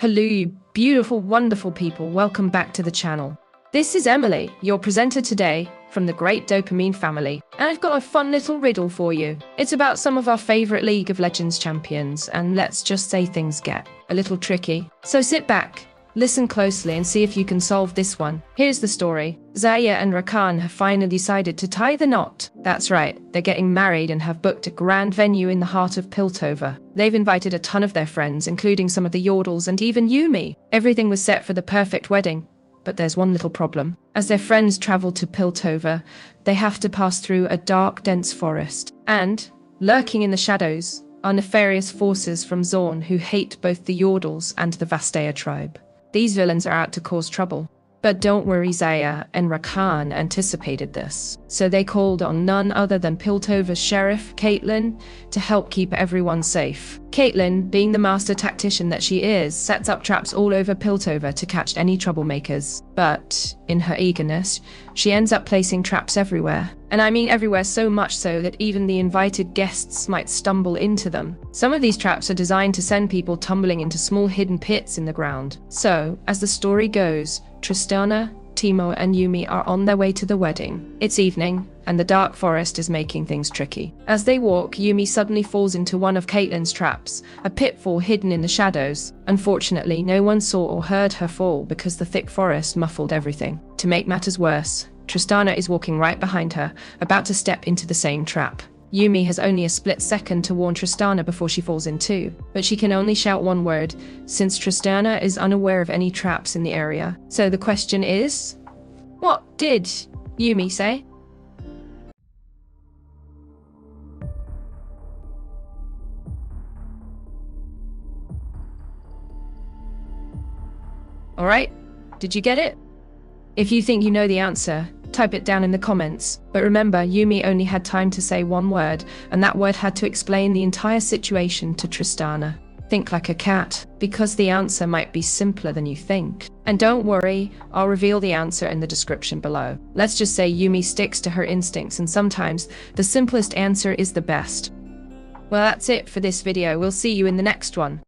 Hello, you beautiful, wonderful people. Welcome back to the channel. This is Emily, your presenter today from the great dopamine family, and I've got a fun little riddle for you. It's about some of our favorite League of Legends champions, and let's just say things get a little tricky. So sit back, listen closely, and see if you can solve this one. Here's the story. Xayah and Rakan have finally decided to tie the knot. That's right, they're getting married and have booked a grand venue in the heart of Piltover. They've invited a ton of their friends, including some of the Yordles and even Yuumi. Everything was set for the perfect wedding. But there's one little problem. As their friends travel to Piltover, they have to pass through a dark, dense forest. And, lurking in the shadows, are nefarious forces from Zorn who hate both the Yordles and the Vastea tribe. These villains are out to cause trouble. But don't worry, Xayah and Rakan anticipated this. So they called on none other than Piltover's sheriff, Caitlyn, to help keep everyone safe. Caitlyn, being the master tactician that she is, sets up traps all over Piltover to catch any troublemakers. But, in her eagerness, she ends up placing traps everywhere. And I mean everywhere, so much so that even the invited guests might stumble into them. Some of these traps are designed to send people tumbling into small hidden pits in the ground. So, as the story goes, Tristana, Teemo, and Yuumi are on their way to the wedding. It's evening, and the dark forest is making things tricky. As they walk, Yuumi suddenly falls into one of Caitlyn's traps, a pitfall hidden in the shadows. Unfortunately, no one saw or heard her fall because the thick forest muffled everything. To make matters worse, Tristana is walking right behind her, about to step into the same trap. Yuumi has only a split second to warn Tristana before she falls in too, but she can only shout one word, since Tristana is unaware of any traps in the area. So the question is, what did Yuumi say? Alright, did you get it? If you think you know the answer, type it down in the comments. But remember, Yuumi only had time to say one word, and that word had to explain the entire situation to Tristana. Think like a cat, because the answer might be simpler than you think. And don't worry, I'll reveal the answer in the description below. Let's just say Yuumi sticks to her instincts, and sometimes the simplest answer is the best. Well, that's it for this video. We'll see you in the next one.